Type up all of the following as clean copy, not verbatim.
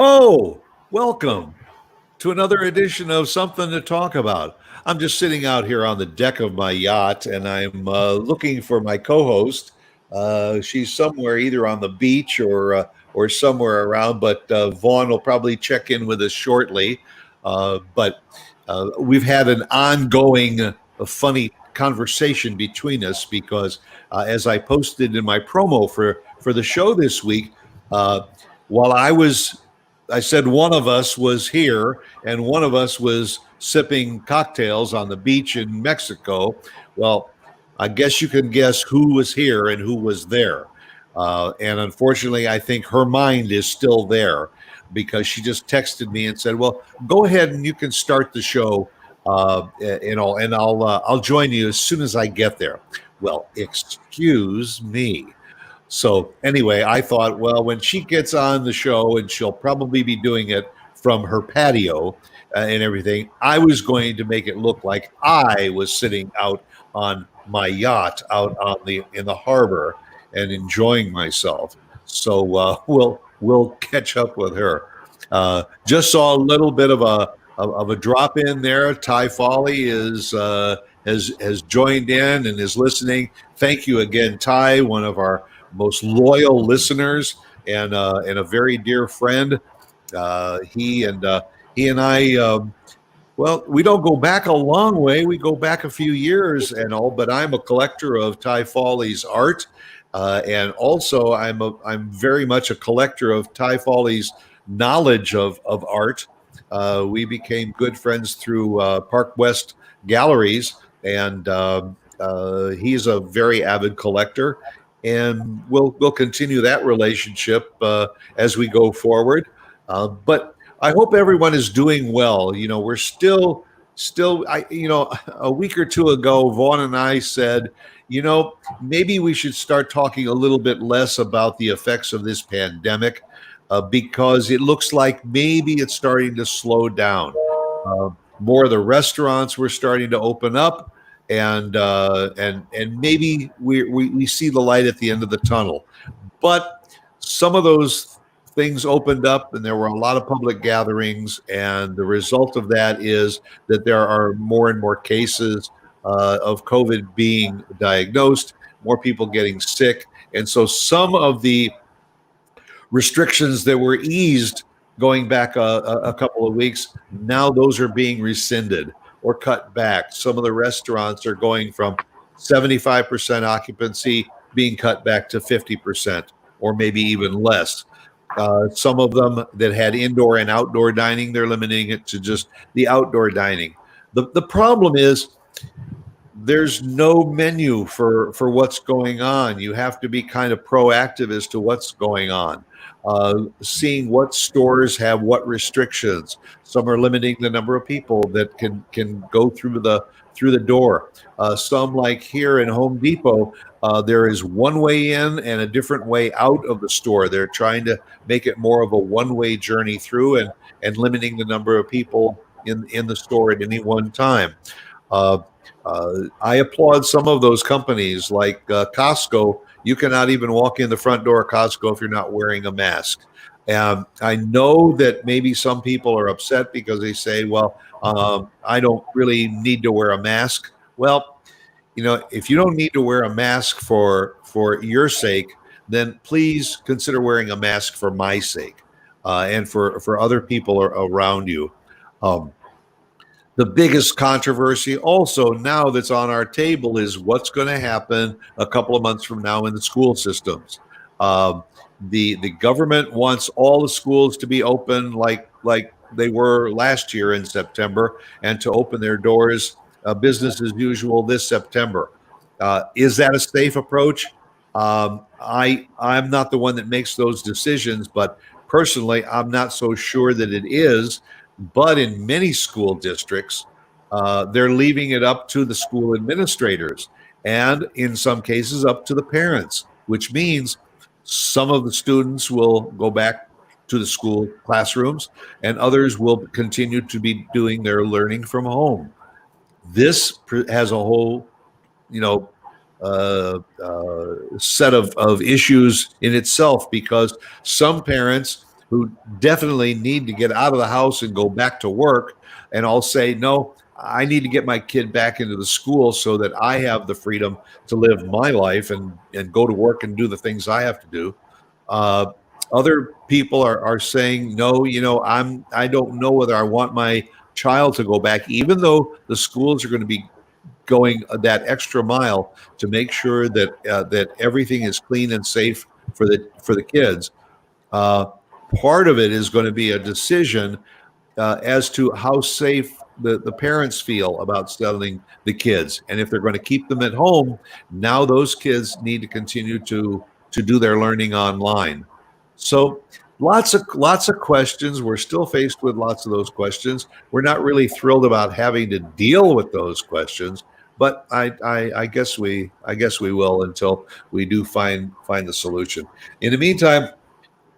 Oh, welcome to another edition of Something to Talk About. I'm just sitting out here on the deck of my yacht and I'm looking for my co host. She's somewhere either on the beach or somewhere around, but Vaughn will probably check in with us shortly. But we've had an ongoing funny conversation between us because, as I posted in my promo for the show this week, uh, while I said one of us was here and one of us was sipping cocktails on the beach in Mexico. Well, I guess you can guess who was here and who was there. And unfortunately, I think her mind is still there because she just texted me and said, "Well, go ahead and you can start the show, and I'll join you as soon as I get there." Well, excuse me. So anyway, I thought, well, when she gets on the show, and she'll probably be doing it from her patio and everything, I was going to make it look like I was sitting out on my yacht out on the in the harbor and enjoying myself. So we'll catch up with her. Just saw a little bit of a drop in there. Ty Foley has joined in and is listening. Thank you again, Ty, one of our most loyal listeners and a very dear friend. He and I. Well, we don't go back a long way. We go back a few years and all. But I'm a collector of Ty Foley's art, and also I'm very much a collector of Ty Foley's knowledge of art. We became good friends through Park West Galleries, and he's a very avid collector, and we'll continue that relationship as we go forward. But I hope everyone is doing well. You know, we're still a week or two ago, Vaughn and I said, maybe we should start talking a little bit less about the effects of this pandemic because it looks like maybe it's starting to slow down. Uh, More of the restaurants were starting to open up, and maybe we see the light at the end of the tunnel. But some of those things opened up, and there were a lot of public gatherings, and the result of that is that there are more and more cases of COVID being diagnosed, more people getting sick, and so some of the restrictions that were eased going back a couple of weeks, now those are being rescinded or cut back. Some of the restaurants are going from 75% occupancy being cut back to 50% or maybe even less. Some of them that had indoor and outdoor dining, they're limiting it to just the outdoor dining. The problem is there's no menu for what's going on. You have to be kind of proactive as to what's going on, seeing what stores have what restrictions. Some are limiting the number of people that can go through the door. Some, like here in Home Depot, there is one way in and a different way out of the store. They're trying to make it more of a one-way journey through and limiting the number of people in the store at any one time. Uh, I applaud some of those companies like Costco. You cannot even walk in the front door of Costco if you're not wearing a mask. I know that maybe some people are upset because they say, well, I don't really need to wear a mask. Well, if you don't need to wear a mask for your sake, then please consider wearing a mask for my sake and for other people around you. Um, the biggest controversy also now that's on our table is what's going to happen a couple of months from now in the school systems. Um, the government wants all the schools to be open like they were last year in September and to open their doors business as usual this September. Is that a safe approach? I'm not the one that makes those decisions, but personally, I'm not so sure that it is. But in many school districts, they're leaving it up to the school administrators and in some cases up to the parents, which means some of the students will go back to the school classrooms and others will continue to be doing their learning from home. This has a whole, you know, set of issues in itself because some parents who definitely need to get out of the house and go back to work. And I'll say, no, I need to get my kid back into the school so that I have the freedom to live my life and go to work and do the things I have to do. Other people are saying, no, I don't know whether I want my child to go back, even though the schools are going to be going that extra mile to make sure that that everything is clean and safe for the kids. Part of it is going to be a decision as to how safe the parents feel about settling the kids, and if they're going to keep them at home. Now those kids need to continue to do their learning online. So lots of questions. We're still faced with lots of those questions. We're not really thrilled about having to deal with those questions, but I guess we will until we do find the solution. In the meantime,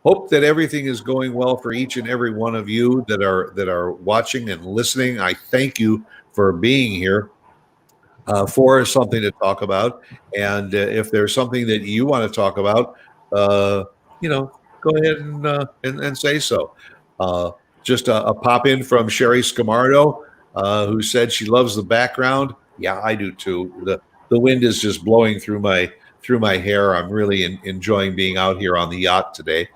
hope that everything is going well for each and every one of you that are watching and listening. I thank you for being here for something to talk about. And if there's something that you want to talk about, go ahead and say so. Just a pop in from Sherry Scamardo, who said she loves the background. Yeah, I do too. The wind is just blowing through my hair. I'm really enjoying being out here on the yacht today.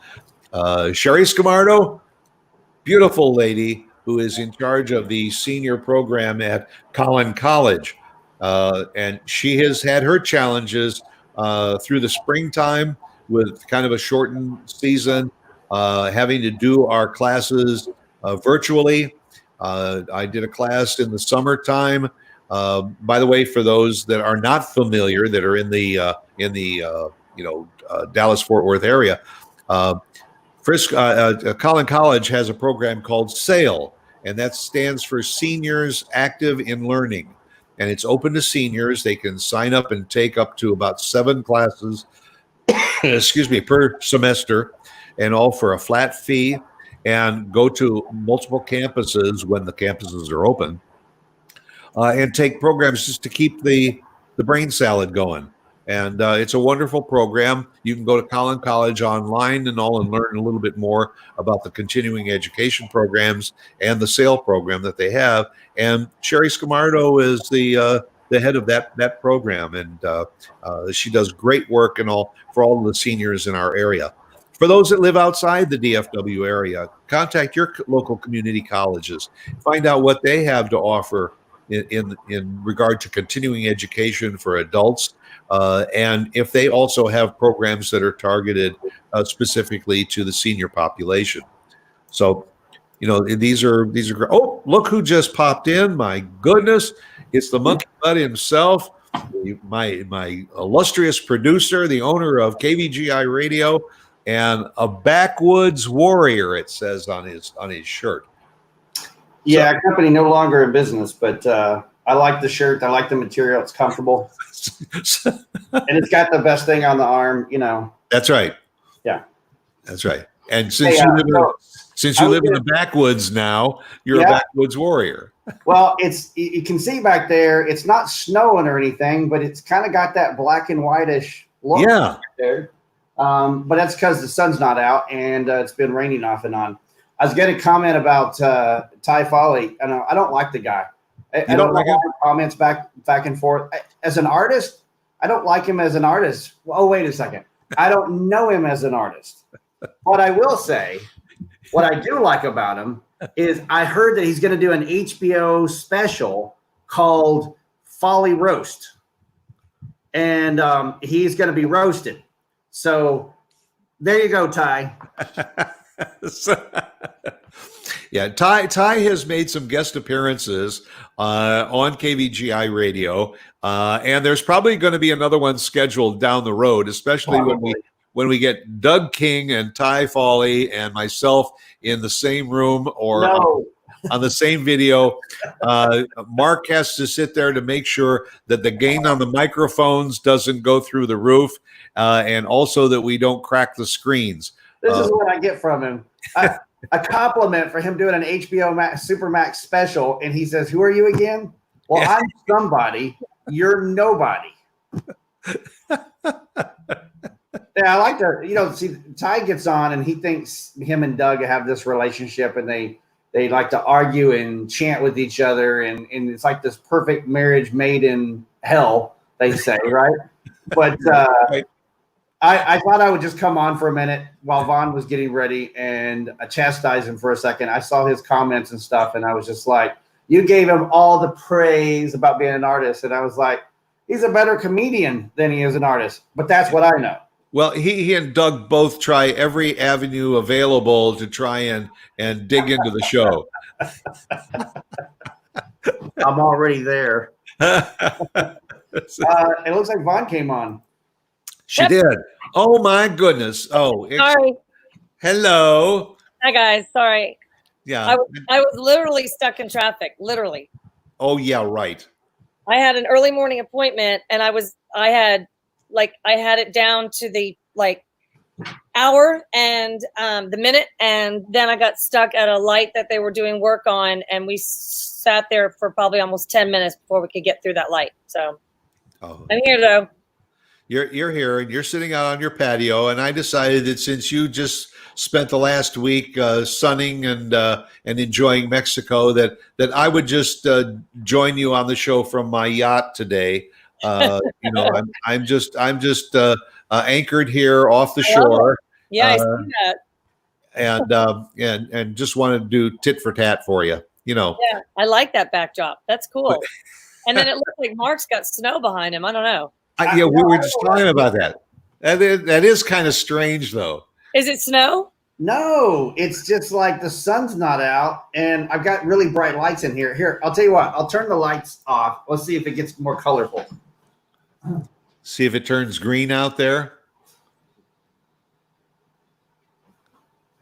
Sherry Scamardo, beautiful lady who is in charge of the senior program at Collin College. And she has had her challenges through the springtime with kind of a shortened season, having to do our classes virtually. I did a class in the summertime. By the way, for those that are not familiar, that are in the Dallas-Fort Worth area, Collin College has a program called SAIL, and that stands for Seniors Active in Learning. And it's open to seniors. They can sign up and take up to about 7 classes, per semester, and all for a flat fee, and go to multiple campuses when the campuses are open, and take programs just to keep the brain salad going. And it's a wonderful program. You can go to Collin College online and learn a little bit more about the continuing education programs and the SAIL program that they have. And Sherry Scamardo is the head of that program, and she does great work for all of the seniors in our area. For those that live outside the DFW area, contact your local community colleges. Find out what they have to offer in regard to continuing education for adults, and if they also have programs that are targeted specifically to the senior population. So, these are great. Oh, look who just popped in! My goodness, it's the Monkey Butt himself, my illustrious producer, the owner of KVGI Radio, and a backwoods warrior. It says on his shirt. Yeah, company no longer in business, but I like the shirt. I like the material. It's comfortable. And it's got the best thing on the arm, That's right. Yeah. That's right. And since you live in the backwoods now, you're a backwoods warrior. Well, you can see back there, it's not snowing or anything, but it's kind of got that black and whitish look back there. But that's because the sun's not out and it's been raining off and on. I was going to comment about Ty Foley. I don't like the guy. I don't like comments back and forth. As an artist, I don't like him as an artist. Oh, wait a second. I don't know him as an artist. But I will say, what I do like about him is I heard that he's going to do an HBO special called Foley Roast. And he's going to be roasted. So there you go, Ty. Yeah, Ty has made some guest appearances on KVGI Radio, and there's probably going to be another one scheduled down the road, especially when we get Doug King and Ty Foley and myself in the same room or on the same video. Mark has to sit there to make sure that the gain on the microphones doesn't go through the roof, and also that we don't crack the screens. This is what I get from him. A compliment for him doing an HBO Supermax special, and he says, "Who are you again?" Well, yeah. I'm somebody. You're nobody. Yeah, I like to, see Ty gets on and he thinks him and Doug have this relationship and they like to argue and chant with each other and it's like this perfect marriage made in hell, they say, right? But Right. I thought I would just come on for a minute while Vaughn was getting ready and chastise him for a second. I saw his comments and stuff and I was just like, you gave him all the praise about being an artist. And I was like, he's a better comedian than he is an artist, but that's what I know. Well, he and Doug both try every avenue available to try and dig into the show. I'm already there. It looks like Vaughn came on. She did. Oh my goodness. Oh, sorry. Hello. Hi guys. Sorry. Yeah. I was literally stuck in traffic. Literally. Oh yeah, right. I had an early morning appointment, and I had it down to the hour and the minute, and then I got stuck at a light that they were doing work on, and we sat there for probably almost 10 minutes before we could get through that light. So I'm here though. You're here and you're sitting out on your patio, and I decided that since you just spent the last week sunning and enjoying Mexico, that I would just join you on the show from my yacht today. I'm just anchored here off the shore. Yeah, I see that. And just wanted to do tit for tat for you. Yeah, I like that backdrop. That's cool. And then it looked like Mark's got snow behind him. I don't know. We were just talking about that. That is kind of strange, though. Is it snow? No, it's just like the sun's not out, and I've got really bright lights in here. Here, I'll tell you what. I'll turn the lights off. Let's see if it gets more colorful. See if it turns green out there.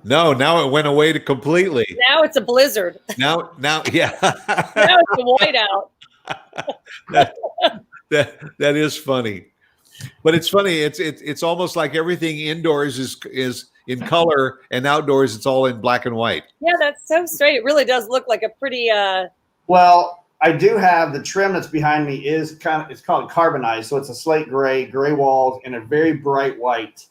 No, now it went away completely. Now it's a blizzard. Now, yeah. Now it's a whiteout. That is funny, but it's funny. It's almost like everything indoors is in color, and outdoors it's all in black and white. Yeah, that's so straight. It really does look like a pretty. Well, I do have the trim that's behind me it's called carbonized, so it's a slate gray walls, and a very bright white.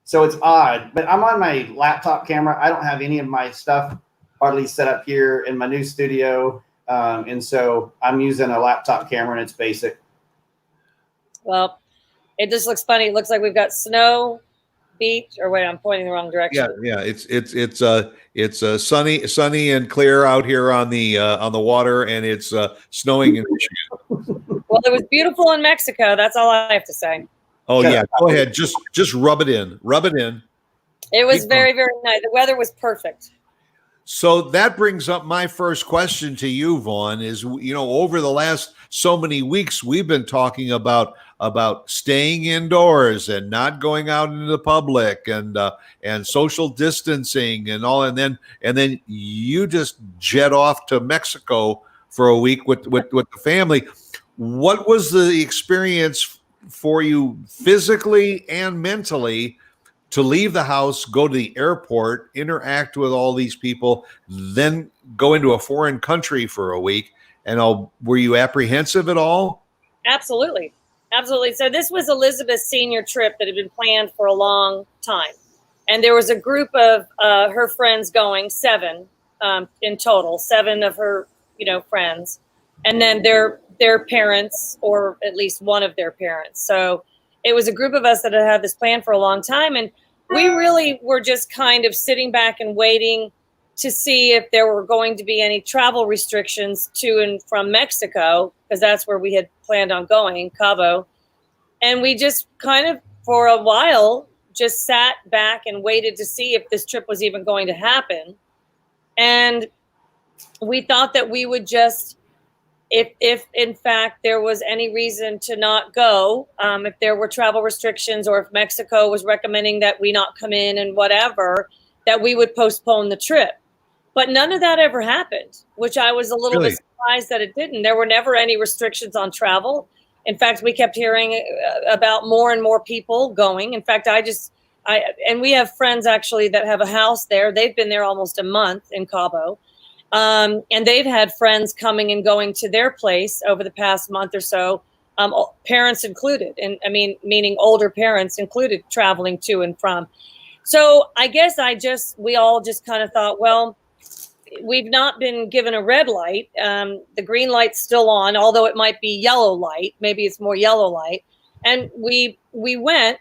So it's odd, but I'm on my laptop camera. I don't have any of my stuff hardly set up here in my new studio, and so I'm using a laptop camera, and it's basic. Well, it just looks funny. It looks like we've got snow, beach, or wait, I'm pointing the wrong direction. Yeah. It's sunny and clear out here on the water, and it's snowing in Michigan. Well, it was beautiful in Mexico. That's all I have to say. Oh yeah, go ahead. Just rub it in. Rub it in. It was very, very nice. The weather was perfect. So that brings up my first question to you, Vaughn, is, over the last so many weeks, we've been talking about staying indoors and not going out into the public and social distancing and all. And then you just jet off to Mexico for a week with the family. What was the experience for you physically and mentally to leave the house, go to the airport, interact with all these people, then go into a foreign country for a week? And were you apprehensive at all? Absolutely. So this was Elizabeth's senior trip that had been planned for a long time. And there was a group of her friends going, 7 in total, 7 of her, friends. And then their parents, or at least one of their parents. So it was a group of us that had this plan for a long time. And we really were just kind of sitting back and waiting to see if there were going to be any travel restrictions to and from Mexico, because that's where we had planned on going, Cabo. And we just kind of, for a while, just sat back and waited to see if this trip was even going to happen. And we thought that we would just, if in fact there was any reason to not go, if there were travel restrictions, or if Mexico was recommending that we not come in and whatever, that we would postpone the trip. But none of that ever happened, which I was a little bit surprised that it didn't. There were never any restrictions on travel. In fact, we kept hearing about more and more people going. In fact, and we have friends actually that have a house there. They've been there almost a month in Cabo. And they've had friends coming and going to their place over the past month or so parents included, and I mean, meaning older parents included, traveling to and from. So I guess we all just kind of thought, well, we've not been given a red light. The green light's still on, although it might be yellow light. Maybe it's more yellow light. And we went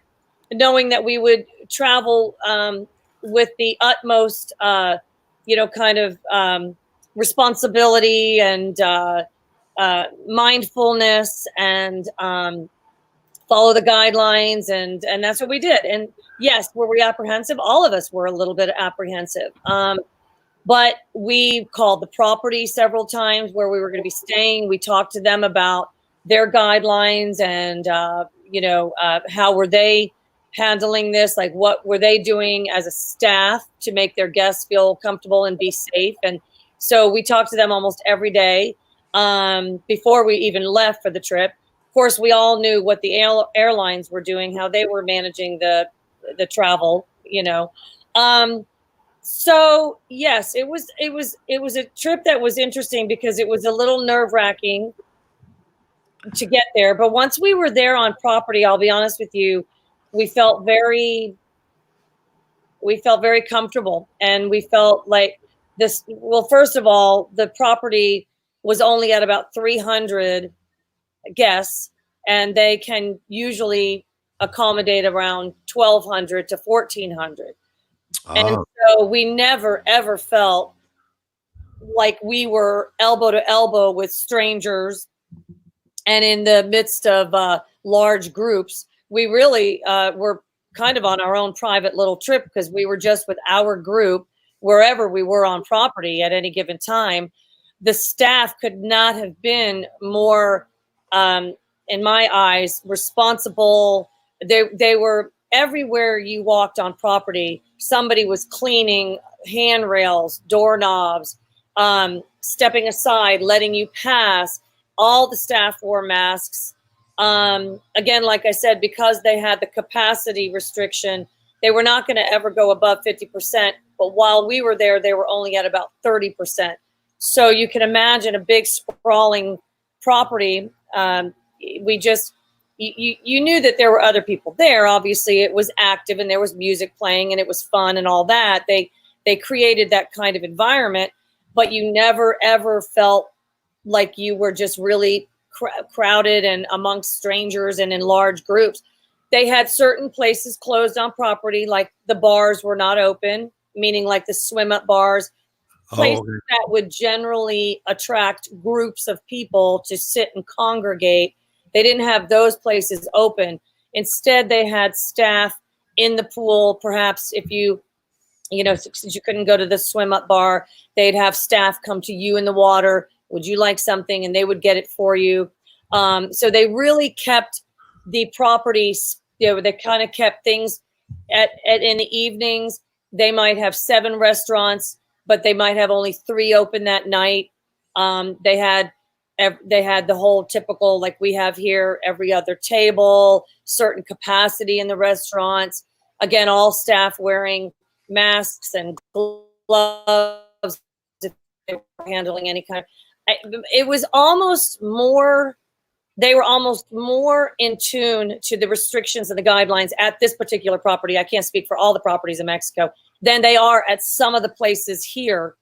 knowing that we would travel with the utmost, kind of responsibility and mindfulness, and follow the guidelines. And that's what we did. And yes, were we apprehensive? All of us were a little bit apprehensive. But we called the property several times where we were going to be staying. We talked to them about their guidelines and, how were they handling this? Like, what were they doing as a staff to make their guests feel comfortable and be safe? And so we talked to them almost every day before we even left for the trip. Of course, we all knew what the airlines were doing, how they were managing the travel, So yes, it was a trip that was interesting because it was a little nerve-wracking to get there. But once we were there on property, I'll be honest with you, we felt very comfortable, and we felt like this. Well, first of all, the property was only at about 300 guests, and they can usually accommodate around 1,200 to 1,400. And so we never, ever felt like we were elbow to elbow with strangers and in the midst of large groups. We really were kind of on our own private little trip because we were just with our group wherever we were on property at any given time. The staff could not have been more, in my eyes, responsible. They were everywhere you walked on property. Somebody was cleaning handrails, doorknobs, stepping aside, letting you pass. All the staff wore masks. Again, like I said, because they had the capacity restriction, they were not going to ever go above 50%. But while we were there, they were only at about 30%. So you can imagine a big sprawling property. You knew that there were other people there. Obviously, it was active and there was music playing and it was fun and all that. They created that kind of environment, but you never, ever felt like you were just really crowded and amongst strangers and in large groups. They had certain places closed on property, like the bars were not open, meaning like the swim-up bars, places that would generally attract groups of people to sit and congregate. They didn't have those places open. Instead, they had staff in the pool. Perhaps if since you couldn't go to the swim-up bar, they'd have staff come to you in the water. Would you like something? And they would get it for you. So they really kept the properties, they kind of kept things in the evenings. They might have 7 restaurants, but they might have only 3 open that night. They had the whole typical, like we have here, every other table, certain capacity in the restaurants. Again, all staff wearing masks and gloves if they were handling any kind of. It was almost more. They were almost more in tune to the restrictions and the guidelines at this particular property. I can't speak for all the properties in Mexico than they are at some of the places here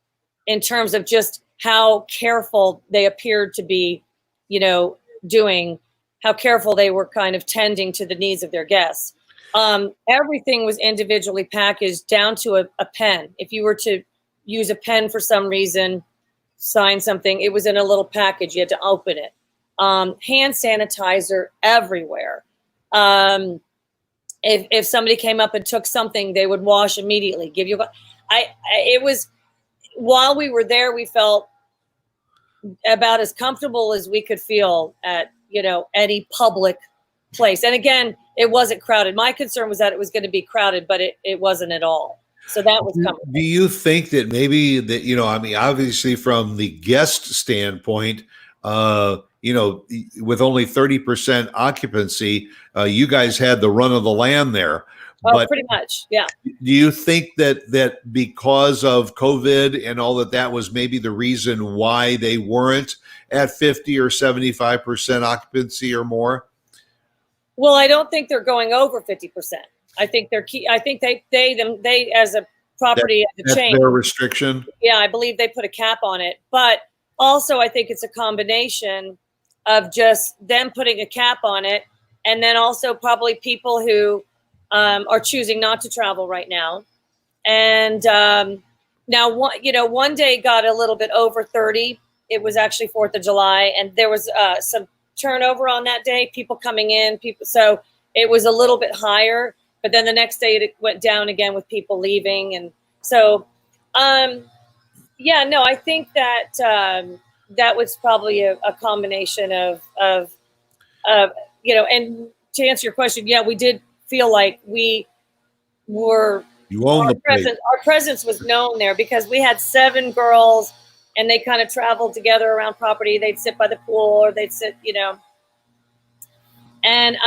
in terms of just how careful they appeared to be, doing, how careful they were kind of tending to the needs of their guests. Everything was individually packaged down to a pen. If you were to use a pen for some reason, sign something, it was in a little package. You had to open it. Hand sanitizer everywhere. If somebody came up and took something, they would wash immediately, give you. It was, while we were there, we felt about as comfortable as we could feel at, any public place. And again, it wasn't crowded. My concern was that it was going to be crowded, but it wasn't at all. So that was comfortable. Do you think that maybe that, obviously from the guest standpoint, you know, with only 30% occupancy, you guys had the run of the land there. Oh, But pretty much, yeah. do you think that because of COVID and all that was maybe the reason why they weren't at 50 or 75% occupancy or more? Well, I don't think they're going over 50%. I think I think they as a property of the That's chain, their restriction. yeah, I believe they put a cap on it. But also, I think it's a combination of just them putting a cap on it, and then also probably people who are choosing not to travel right now. And now, one day got a little bit over 30. It was actually 4th of July, and there was some turnover on that day, people coming in, so it was a little bit higher, but then the next day it went down again with people leaving. And so I think that that was probably a combination of and to answer your question, yeah, we did feel like we were, you own the place. Our presence was known there because we had 7 girls, and they kind of traveled together around property. They'd sit by the pool, or they'd sit, and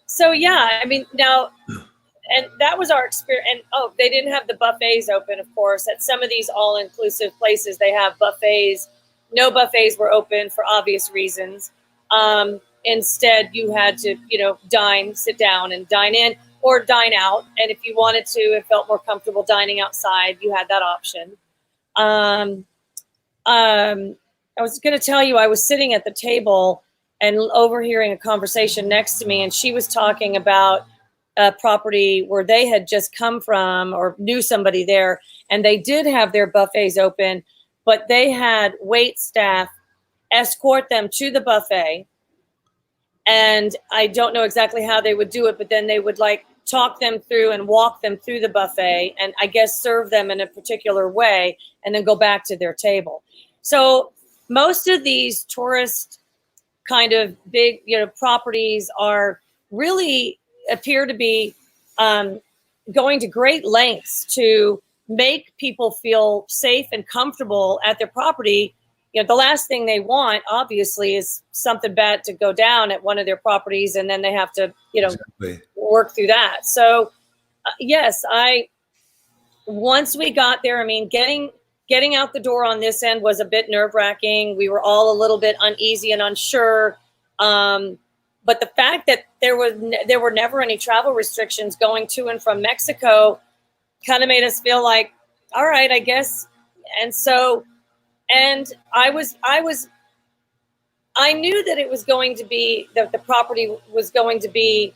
so yeah, I mean, now, and that was our experience. And they didn't have the buffets open, of course. At some of these all-inclusive places, they have buffets. No buffets were open for obvious reasons. Instead, you had to, sit down and dine in or dine out. And if you wanted to, it felt more comfortable dining outside, you had that option. I was going to tell you, I was sitting at the table and overhearing a conversation next to me, and she was talking about a property where they had just come from or knew somebody there, and they did have their buffets open, but they had wait staff escort them to the buffet. And I don't know exactly how they would do it, but then they would talk them through and walk them through the buffet, and I guess serve them in a particular way, and then go back to their table. So most of these tourist kind of big, properties are really appear to be going to great lengths to make people feel safe and comfortable at their property. The last thing they want, obviously, is something bad to go down at one of their properties, and then they have to, Exactly. work through that. So, yes, once we got there, I mean, getting out the door on this end was a bit nerve-wracking. We were all a little bit uneasy and unsure. But the fact that there were never any travel restrictions going to and from Mexico kind of made us feel like, all right, I guess. And so, and I knew that it was going to be, that the property was going to be,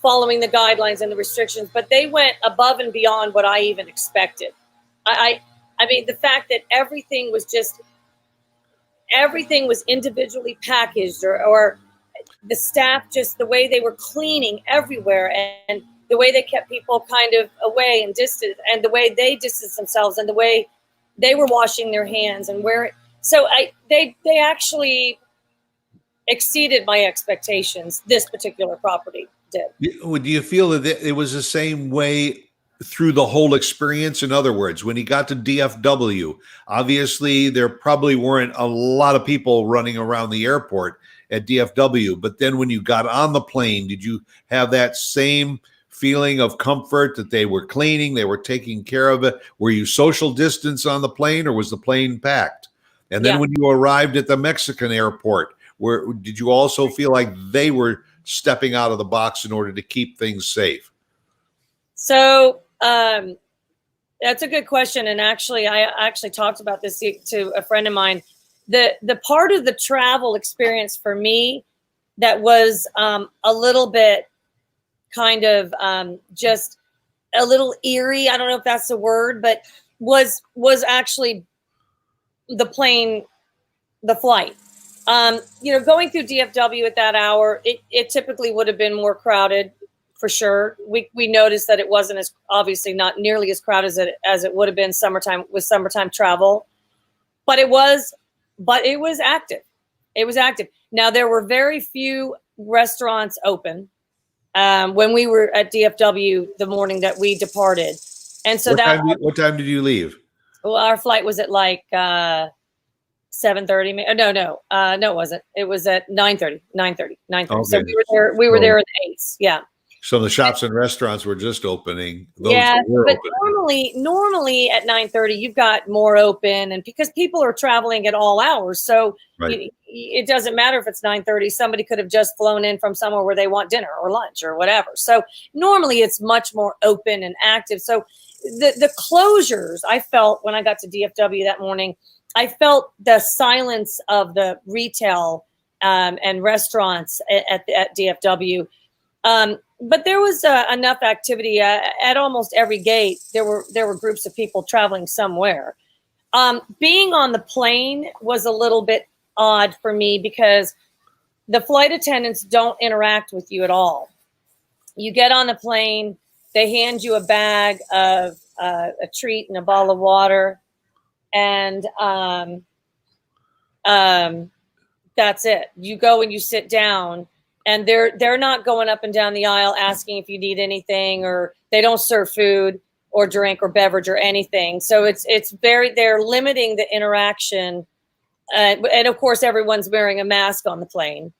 following the guidelines and the restrictions, but they went above and beyond what I even expected. I mean, the fact that everything was individually packaged, or the staff, just the way they were cleaning everywhere, and the way they kept people kind of away and distant, and the way they distanced themselves, and the way they were washing their hands, and they actually exceeded my expectations. This particular property did. Do you feel that it was the same way through the whole experience? In other words, when he got to DFW, obviously there probably weren't a lot of people running around the airport at DFW, but then when you got on the plane, did you have that same feeling of comfort that they were cleaning, they were taking care of it? Were you social distance on the plane, or was the plane packed? And then when you arrived at the Mexican airport, did you also feel like they were stepping out of the box in order to keep things safe? So that's a good question. And actually, I actually talked about this to a friend of mine. The part of the travel experience for me that was a little bit kind of just a little eerie, I don't know if that's the word, but was actually the flight. Going through DFW at that hour, it typically would have been more crowded, for sure. We noticed that it wasn't as, obviously not nearly as crowded as it would have been summertime travel, but it was active. It was active. Now, there were very few restaurants open when we were at DFW the morning that we departed. And so what time did you leave? Well, our flight was at 7 7:30. No, it wasn't. It was at 9:30. 9:30. 9:30. So Okay. we were there. We were there at 8. Yeah. So the shops and restaurants were just opening. Those Yeah, were but opening. normally at 9:30 you've got more open, and because people are traveling at all hours, so Right. it doesn't matter if it's 9:30. Somebody could have just flown in from somewhere where they want dinner or lunch or whatever. So normally it's much more open and active. So the closures I felt when I got to DFW that morning, I felt the silence of the retail and restaurants at DFW. But there was enough activity at almost every gate. There were groups of people traveling somewhere. Being on the plane was a little bit odd for me because the flight attendants don't interact with you at all. You get on the plane, they hand you a bag of a treat and a bottle of water, and that's it. You go and you sit down. And they're not going up and down the aisle asking if you need anything, or they don't serve food or drink or beverage or anything. So they're limiting the interaction. And of course, everyone's wearing a mask on the plane,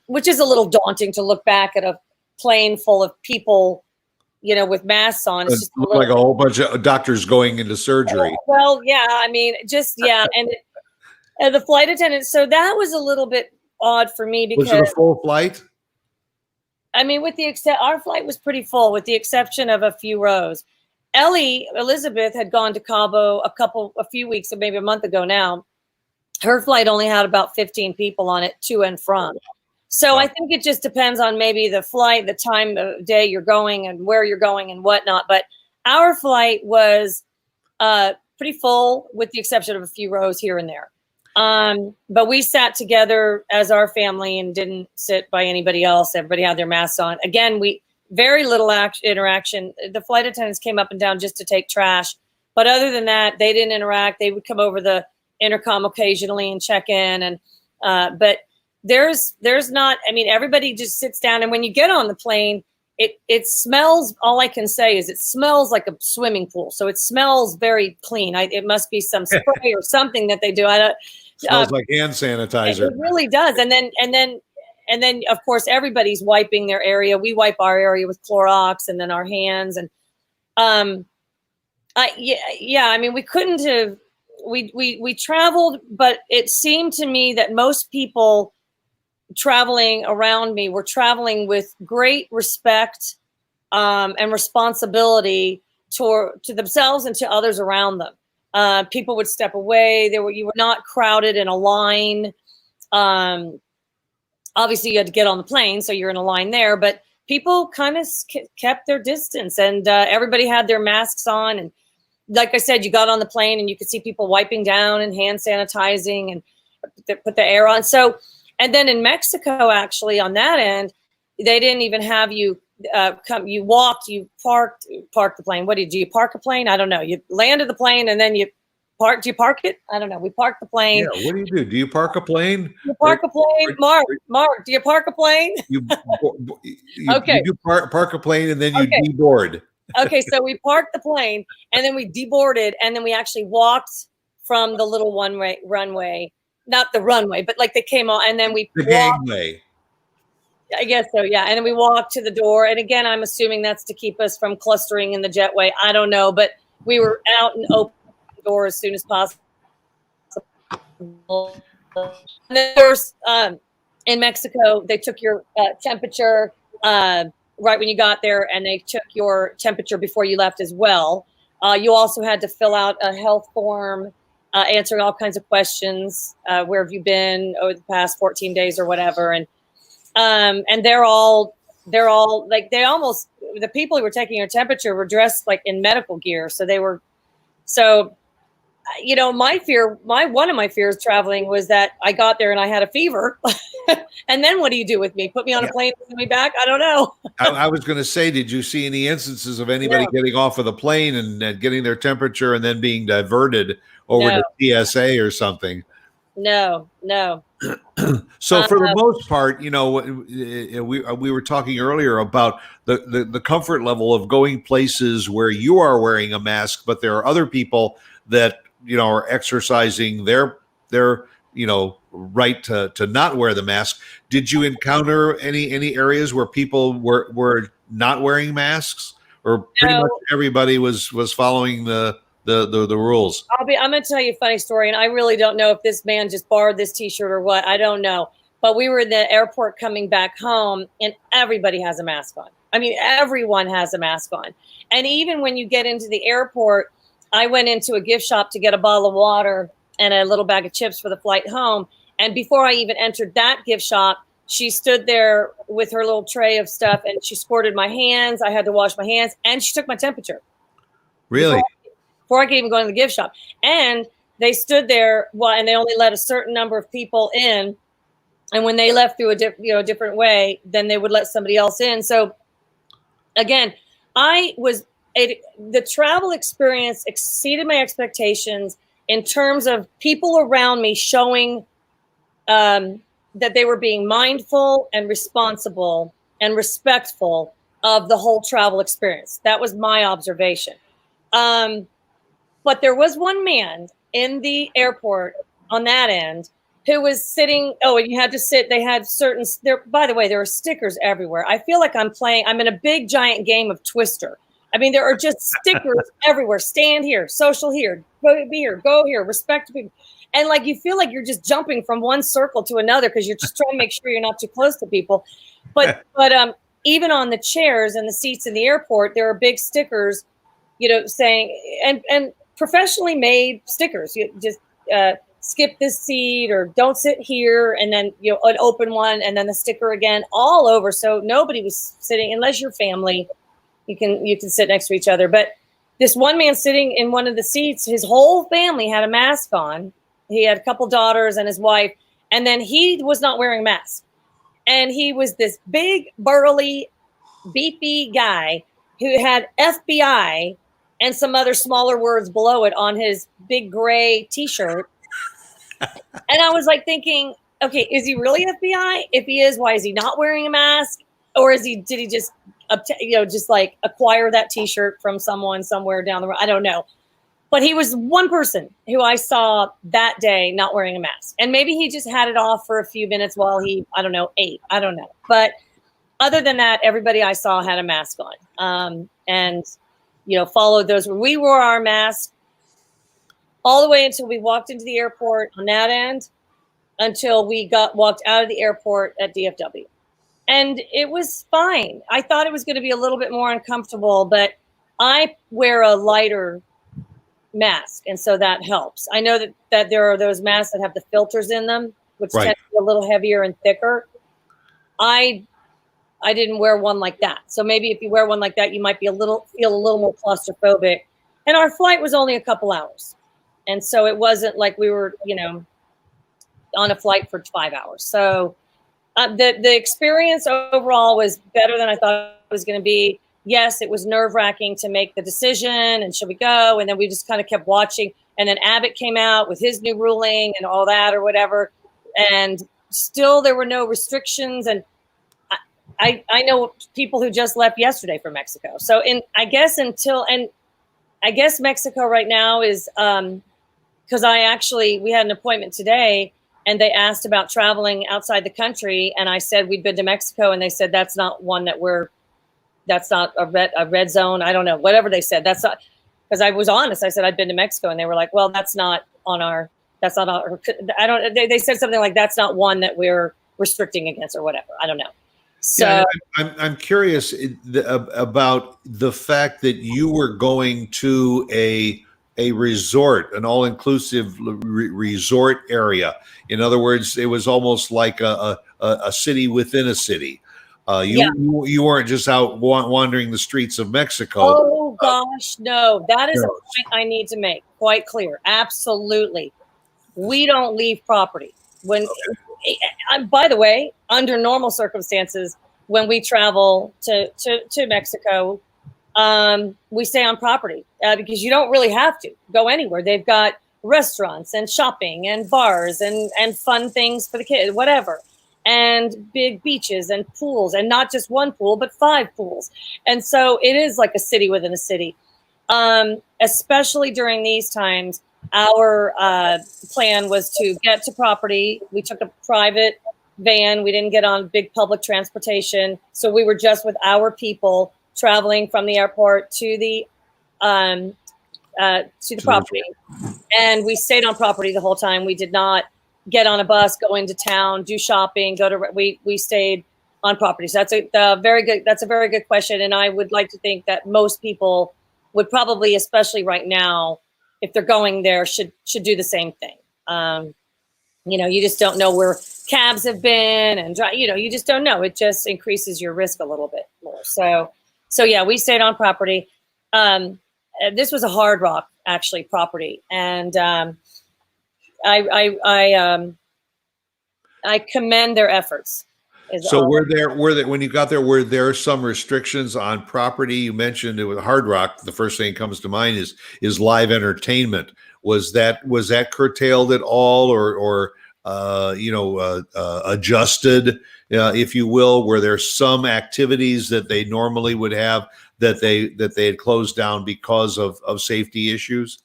which is a little daunting to look back at a plane full of people, with masks on. It's just looked like a whole bunch of doctors going into surgery. Well, yeah, I mean, and the flight attendants. So that was a little bit odd for me because Was it a full flight? I mean, our flight was pretty full, with the exception of a few rows. Elizabeth had gone to Cabo a few weeks, or maybe a month ago now. Her flight only had about 15 people on it to and from. So I think it just depends on maybe the flight, the time of day you're going, and where you're going and whatnot. But our flight was pretty full, with the exception of a few rows here and there. But we sat together as our family and didn't sit by anybody else. Everybody had their masks on. Again, very little interaction. The flight attendants came up and down just to take trash. But other than that, they didn't interact. They would come over the intercom occasionally and check in. And, but there's not, I mean, everybody just sits down. And when you get on the plane, it smells, all I can say is it smells like a swimming pool. So it smells very clean. It must be some spray or something that they do. Smells like hand sanitizer. It really does. And then of course everybody's wiping their area. We wipe our area with Clorox, and then our hands. And I mean, we couldn't have. We traveled, but it seemed to me that most people traveling around me were traveling with great respect and responsibility to themselves and to others around them. People would step away. You were not crowded in a line. Obviously, you had to get on the plane, so you're in a line there. But people kind of kept their distance, and everybody had their masks on. And like I said, you got on the plane, and you could see people wiping down and hand sanitizing and put the air on. So, and then in Mexico, actually, on that end, they didn't even have you come. You walked, you parked the plane. What did you park a plane? I don't know. You landed the plane and then you parked. Do you park it? I don't know. We parked the plane. Yeah. What do? Do you park a plane? You park a plane, Mark. Do you park a plane? Okay. You park a plane and then you deboard. Okay, so we parked the plane and then we deboarded, and then we actually walked from the little runway, not the runway, but like they came on, and then we the gangway. I guess so, yeah. And then we walked to the door, and again, I'm assuming that's to keep us from clustering in the jetway. I don't know, but we were out and opened the door as soon as possible. And then there's in Mexico, they took your temperature right when you got there, and they took your temperature before you left as well. You also had to fill out a health form, answering all kinds of questions. Where have you been over the past 14 days or whatever? And they're all like, the people who were taking your temperature were dressed like in medical gear. So one of my fears traveling was that I got there and I had a fever. And then what do you do with me? Put me on a plane and send me back? I don't know. I was going to say, did you see any instances of anybody getting off of the plane and getting their temperature and then being diverted over to TSA or something? No. So for the most part, we were talking earlier about the comfort level of going places where you are wearing a mask, but there are other people that, are exercising their their right to not wear the mask. Did you encounter any areas where people were not wearing masks, or pretty much everybody was following the rules? I'm going to tell you a funny story, and I really don't know if this man just borrowed this T-shirt or what. I don't know. But we were in the airport coming back home, and everybody has a mask on. I mean, everyone has a mask on. And even when you get into the airport, I went into a gift shop to get a bottle of water and a little bag of chips for the flight home. And before I even entered that gift shop, she stood there with her little tray of stuff, and she squirted my hands. I had to wash my hands, and she took my temperature. Really? Before I could even go into the gift shop. And they stood there, and they only let a certain number of people in. And when they left through a different way, then they would let somebody else in. So again, the travel experience exceeded my expectations in terms of people around me showing that they were being mindful and responsible and respectful of the whole travel experience. That was my observation. But there was one man in the airport on that end who was sitting. Oh, and you had to sit. They had certain there. By the way, there are stickers everywhere. I feel like I'm in a big giant game of Twister. I mean, there are just stickers everywhere. Stand here, social here, be here, go here, respect people. And like, you feel like you're just jumping from one circle to another because you're just trying to make sure you're not too close to people. But even on the chairs and the seats in the airport, there are big stickers, saying, and professionally made stickers. You just skip this seat or don't sit here, and then an open one, and then the sticker again, all over. So nobody was sitting, unless you're family, you can sit next to each other. But this one man sitting in one of the seats, his whole family had a mask on. He had a couple daughters and his wife, and then he was not wearing a mask. And he was this big, burly, beefy guy who had FBI and some other smaller words below it on his big gray T-shirt. And I was like thinking, okay, is he really FBI? If he is, why is he not wearing a mask? Or did he just, just like acquire that T-shirt from someone somewhere down the road? I don't know. But he was one person who I saw that day not wearing a mask. And maybe he just had it off for a few minutes while he, ate. I don't know. But other than that, everybody I saw had a mask on. And followed those. We wore our mask all the way until we walked into the airport on that end, until we walked out of the airport at DFW. And it was fine. I thought it was going to be a little bit more uncomfortable, but I wear a lighter mask, and so that helps. I know that there are those masks that have the filters in them, which tend to be a little heavier and thicker. I didn't wear one like that. So maybe if you wear one like that, you might feel a little more claustrophobic. And our flight was only a couple hours. And so it wasn't like we were, on a flight for 5 hours. So the experience overall was better than I thought it was going to be. Yes, it was nerve-wracking to make the decision, and should we go? And then we just kind of kept watching. And then Abbott came out with his new ruling and all that or whatever. And still there were no restrictions. And I know people who just left yesterday from Mexico. So I guess Mexico right now is because we had an appointment today, and they asked about traveling outside the country. And I said, we'd been to Mexico. And they said, that's not one that's not a red zone. I don't know, whatever they said. That's not, because I was honest. I said, I'd been to Mexico, and they were like, well, they said something like, that's not one that we're restricting against or whatever. I don't know. So yeah, I'm curious about the fact that you were going to a resort, an all-inclusive resort area. In other words, it was almost like a city within a city. You weren't just out wandering the streets of Mexico. Oh gosh, no. That is a point I need to make quite clear. Absolutely. We don't leave property. By the way, under normal circumstances, when we travel to Mexico, we stay on property because you don't really have to go anywhere. They've got restaurants and shopping and bars and fun things for the kids, whatever. And big beaches and pools, and not just one pool, but 5 pools. And so it is like a city within a city, especially during these times. our plan was to get to property. We took a private van. We didn't get on big public transportation. So we were just with our people traveling from the airport to the property. And we stayed on property the whole time. We did not get on a bus, go into town, do shopping, we stayed on property. So that's a very good question. And I would like to think that most people would probably, especially right now, if they're going there, should do the same thing. You just don't know where cabs have been, and you just don't know. It just increases your risk a little bit more. So yeah, we stayed on property. This was a Hard Rock actually property, and I commend their efforts. So were there when you got there, were there some restrictions on property? You mentioned it with Hard Rock. The first thing that comes to mind is live entertainment. Was that curtailed at all, or adjusted, if you will? Were there some activities that they normally would have that they had closed down because of safety issues?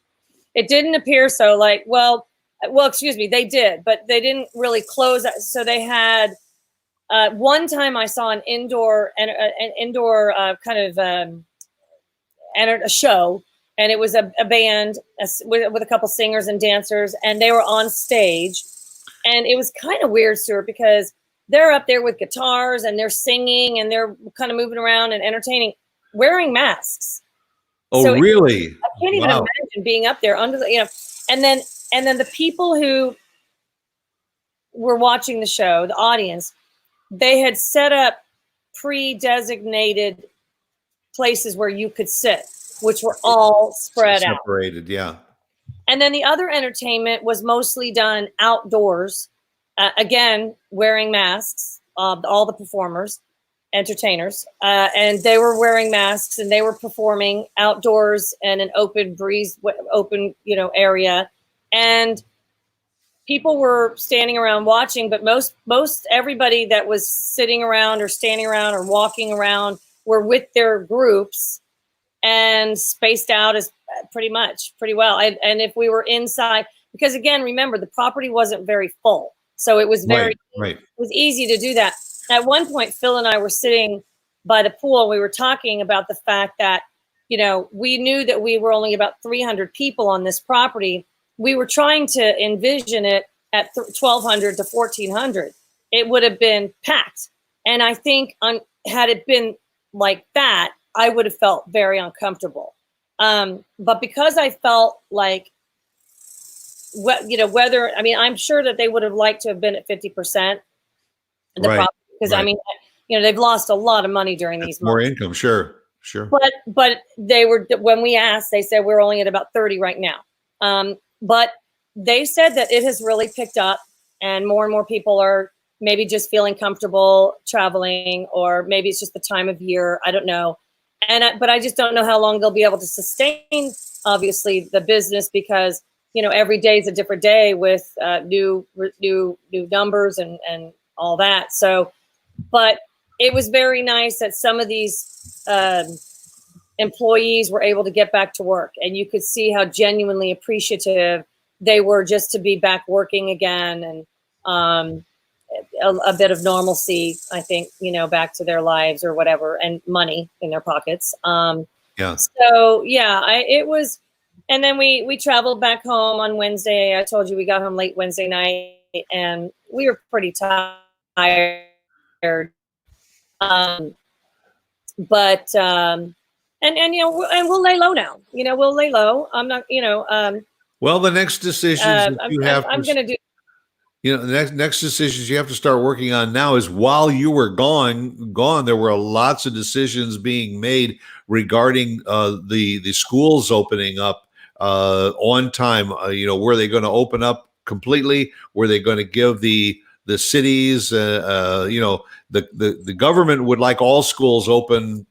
It didn't appear so. Well, excuse me, they did, but they didn't really close. So they had. One time I saw an indoor a show, and it was a band with a couple singers and dancers, and they were on stage, and it was kind of weird, Stuart, because they're up there with guitars and they're singing and they're kind of moving around and entertaining, wearing masks. Oh, so really? I can't even imagine being up there under the, and then the people who were watching the show, the audience, they had set up pre-designated places where you could sit, which were all separated, yeah. And then the other entertainment was mostly done outdoors, again, wearing masks, all the performers, entertainers, and they were wearing masks, and they were performing outdoors in an open area. And people were standing around watching, but most everybody that was sitting around or standing around or walking around were with their groups and spaced out as pretty well. And if we were inside, because again, remember, the property wasn't very full, so it was right. It was easy to do that. At one point, Phil and I were sitting by the pool, and we were talking about the fact that, we knew that we were only about 300 people on this property. We were trying to envision it at 1,200 to 1,400. It would have been packed. And I think had it been like that, I would have felt very uncomfortable. But because I felt like, I'm sure that they would have liked to have been at 50%. Because they've lost a lot of money during these months. More income, sure. But they were, when we asked, they said we're only at about 30 right now. But they said that it has really picked up, and more people are maybe just feeling comfortable traveling, or maybe it's just the time of year. I don't know. But I just don't know how long they'll be able to sustain, obviously, the business, because, every day is a different day with new numbers and all that. So, but it was very nice that some of these employees were able to get back to work, and you could see how genuinely appreciative they were just to be back working again, and a bit of normalcy, I think, back to their lives or whatever, and money in their pockets. Yeah. So yeah, it was, and then we traveled back home on Wednesday. I told you we got home late Wednesday night, and we were pretty tired. And we'll lay low now. We'll lay low. I'm not. Well, the next decisions you have. I'm going to do. The next decisions you have to start working on now is, while you were gone, there were lots of decisions being made regarding the schools opening up on time. Were they going to open up completely? Were they going to give the cities? The government would like all schools open,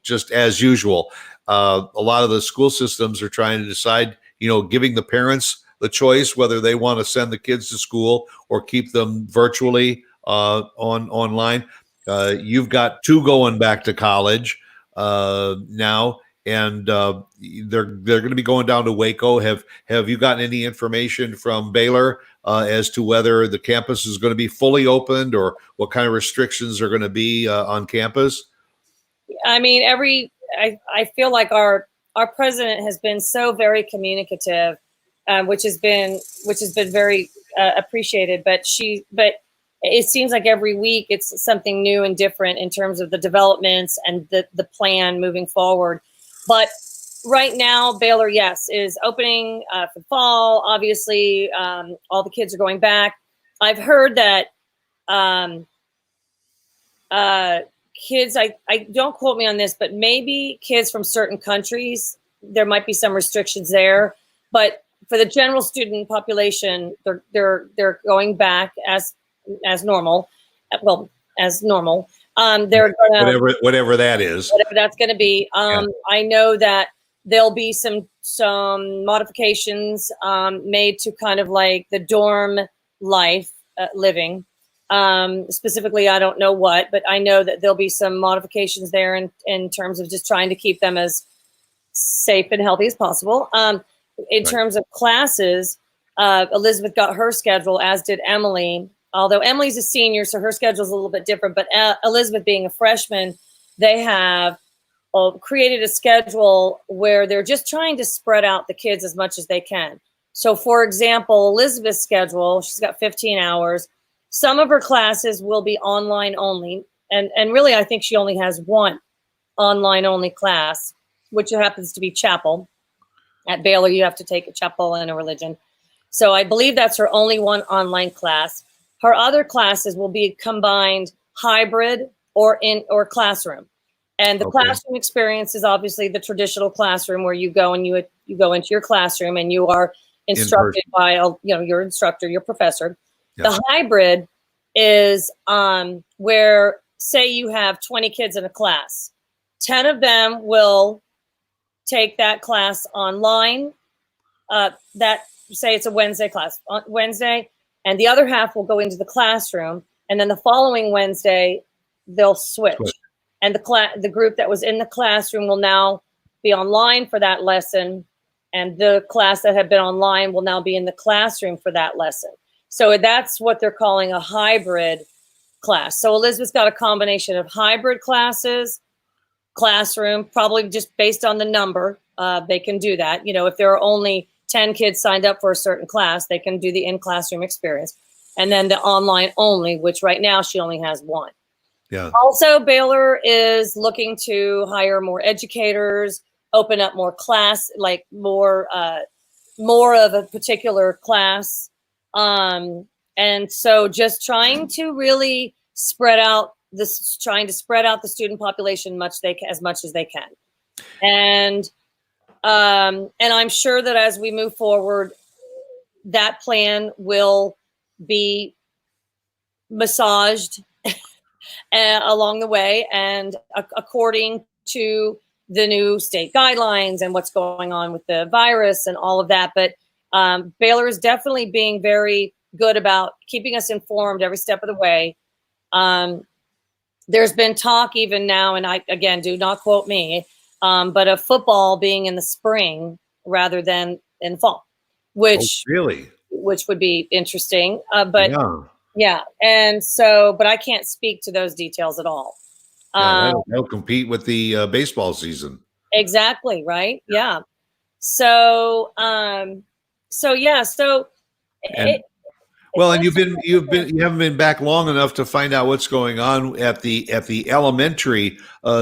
just as usual. A lot of the school systems are trying to decide, giving the parents the choice whether they want to send the kids to school or keep them virtually online. You've got two going back to college now, and they're going to be going down to Waco. Have you gotten any information from Baylor as to whether the campus is going to be fully opened or what kind of restrictions are going to be on campus? I mean, I feel like our president has been so very communicative, which has been very appreciated. But it seems like every week it's something new and different in terms of the developments and the plan moving forward. But right now, Baylor, yes, is opening for fall. Obviously, all the kids are going back. I've heard that kids, I don't quote me on this, but maybe kids from certain countries, there might be some restrictions there. But for the general student population, they're going back as normal. Well, as normal. They're gonna, whatever that is. Whatever that's going to be. I know that there'll be some modifications made to kind of like the dorm life living. Specifically, I don't know what, but I know that there'll be some modifications there in terms of just trying to keep them as safe and healthy as possible. In terms of classes, Elizabeth got her schedule, as did Emily. Although Emily's a senior, so her schedule is a little bit different. But Elizabeth being a freshman, they have created a schedule where they're just trying to spread out the kids as much as they can. So, for example, Elizabeth's schedule, she's got 15 hours. Some of her classes will be online only. And really, I think she only has one online only class, which happens to be chapel. At Baylor, you have to take a chapel and a religion. So I believe that's her only one online class. Her other classes will be combined hybrid or classroom. And the classroom experience is obviously the traditional classroom where you go and you go into your classroom and you are instructed by your instructor, your professor. Yep. The hybrid is where, say you have 20 kids in a class, 10 of them will take that class online. Say it's a Wednesday class on Wednesday, and the other half will go into the classroom, and then the following Wednesday they'll switch. And the group that was in the classroom will now be online for that lesson, and the class that had been online will now be in the classroom for that lesson. So that's what they're calling a hybrid class. So Elizabeth's got a combination of hybrid classes, classroom, probably just based on the number. They can do that. If there are only 10 kids signed up for a certain class, they can do the in-classroom experience. And then the online only, which right now she only has one. Yeah. Also, Baylor is looking to hire more educators, open up more class, like more of a particular class. And so just trying to really spread out the student population as much as they can. And I'm sure that as we move forward, that plan will be massaged along the way and according to the new state guidelines and what's going on with the virus and all of that. But Baylor is definitely being very good about keeping us informed every step of the way. There's been talk even now, and I, again, do not quote me, but of football being in the spring rather than in fall, which would be interesting. Yeah. And so, but I can't speak to those details at all. They'll compete with the baseball season. Exactly. Right. Yeah. So, yeah. So, and you haven't been back long enough to find out what's going on at the elementary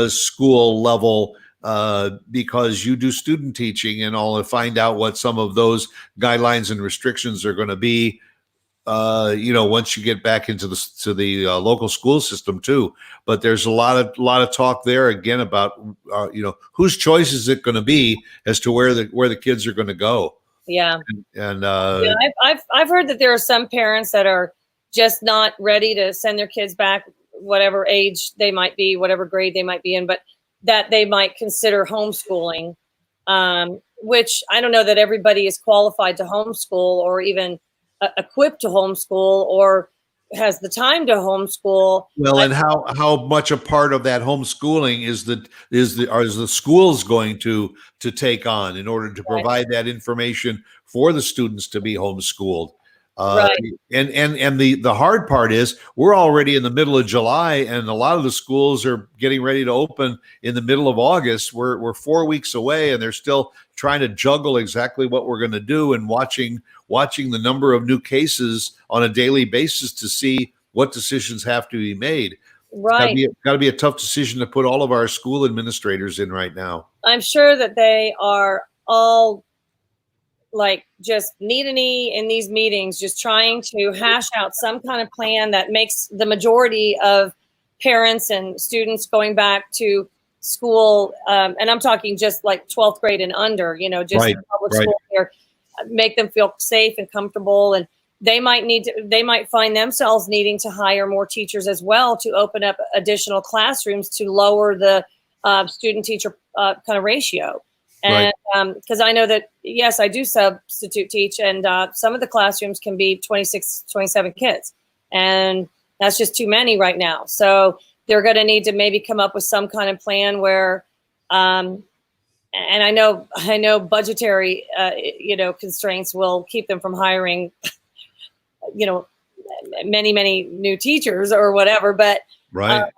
school level because you do student teaching and all, to find out what some of those guidelines and restrictions are going to be. Once you get back into the local school system too. But there's a lot of talk there again about whose choice is it going to be as to where the kids are going to go. Yeah. And I've heard that there are some parents that are just not ready to send their kids back, whatever age they might be, whatever grade they might be in, but that they might consider homeschooling, which I don't know that everybody is qualified to homeschool or even equipped to homeschool or has the time to homeschool. Well, and how much a part of that homeschooling are the schools going to take on in order to provide that information for the students to be homeschooled? Right. And the hard part is we're already in the middle of July, and a lot of the schools are getting ready to open in the middle of August. We're 4 weeks away, and they're still trying to juggle exactly what we're going to do, and watching the number of new cases on a daily basis to see what decisions have to be made. Right. It's got to be a tough decision to put all of our school administrators in right now. I'm sure that they are all like just knee to knee in these meetings, just trying to hash out some kind of plan that makes the majority of parents and students going back to school. And I'm talking just like 12th grade and under, just Right, public right. school here, make them feel safe and comfortable. And they might find themselves needing to hire more teachers as well to open up additional classrooms to lower the student teacher kind of ratio. And because I know that, yes, I do substitute teach, and some of the classrooms can be 26, 27 kids. And that's just too many right now. So they're going to need to maybe come up with some kind of plan where, and I know budgetary, constraints will keep them from hiring, many new teachers or whatever. But Right.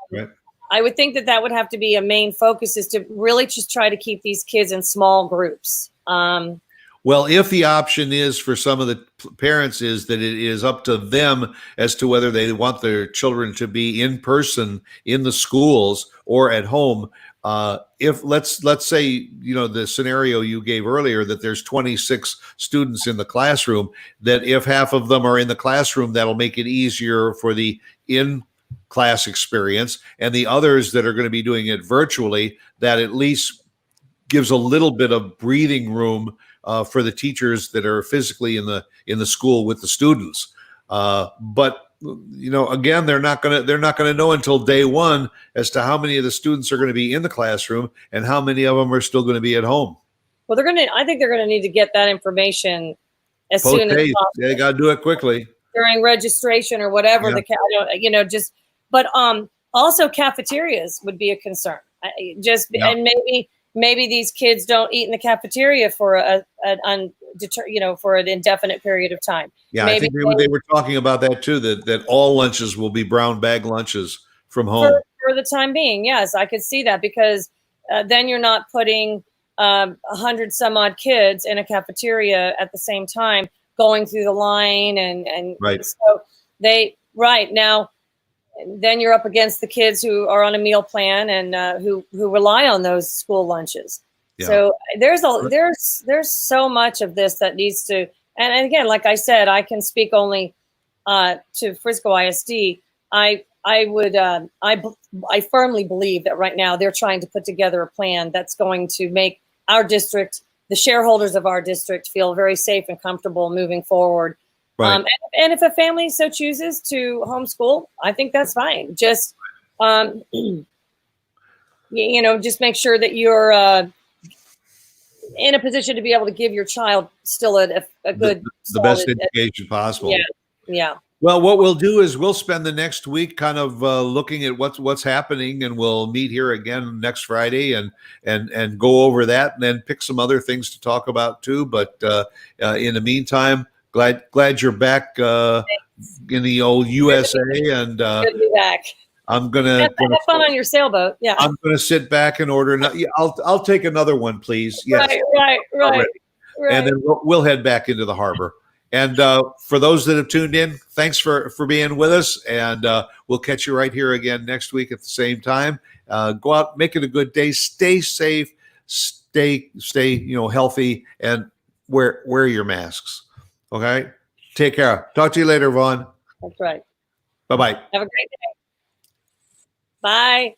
I would think that would have to be a main focus, is to really just try to keep these kids in small groups. Well, if the option is for some of the parents is that it is up to them as to whether they want their children to be in person in the schools or at home. If let's say, the scenario you gave earlier, that there's 26 students in the classroom, that if half of them are in the classroom, that'll make it easier for the in-class experience, and the others that are going to be doing it virtually, that at least gives a little bit of breathing room for the teachers that are physically in the school with the students. But again, they're not going to know until day one as to how many of the students are going to be in the classroom and how many of them are still going to be at home. Well, I think they're going to need to get that information as soon as possible. They got to do it quickly during registration or whatever. Yeah. But also cafeterias would be a concern. And maybe these kids don't eat in the cafeteria for for an indefinite period of time. Yeah, maybe I think they were talking about that too, that all lunches will be brown bag lunches from home. For the time being, yes, I could see that, because then you're not putting 100 some odd kids in a cafeteria at the same time going through the line, and right. So now, then you're up against the kids who are on a meal plan and who rely on those school lunches. Yeah. So there's so much of this that needs to, and again, like I said, I can speak only to Frisco ISD. I firmly believe that right now they're trying to put together a plan that's going to make our district, the shareholders of our district, feel very safe and comfortable moving forward. Right. And if a family so chooses to homeschool, I think that's fine. Just, just make sure that you're in a position to be able to give your child still a good, the best education possible. Yeah. Well, what we'll do is we'll spend the next week kind of looking at what's happening, and we'll meet here again next Friday and go over that, and then pick some other things to talk about too. But in the meantime, glad you're back in the old USA, and good to be back. I'm gonna have fun on your sailboat. Yeah, I'm gonna sit back and order. I'll take another one, please. Yes. Right. And then we'll head back into the harbor. And for those that have tuned in, thanks for being with us, and we'll catch you right here again next week at the same time. Go out, make it a good day. Stay safe. Stay healthy, and wear your masks. Okay. Take care. Talk to you later, Vaughn. That's right. Bye-bye. Have a great day. Bye.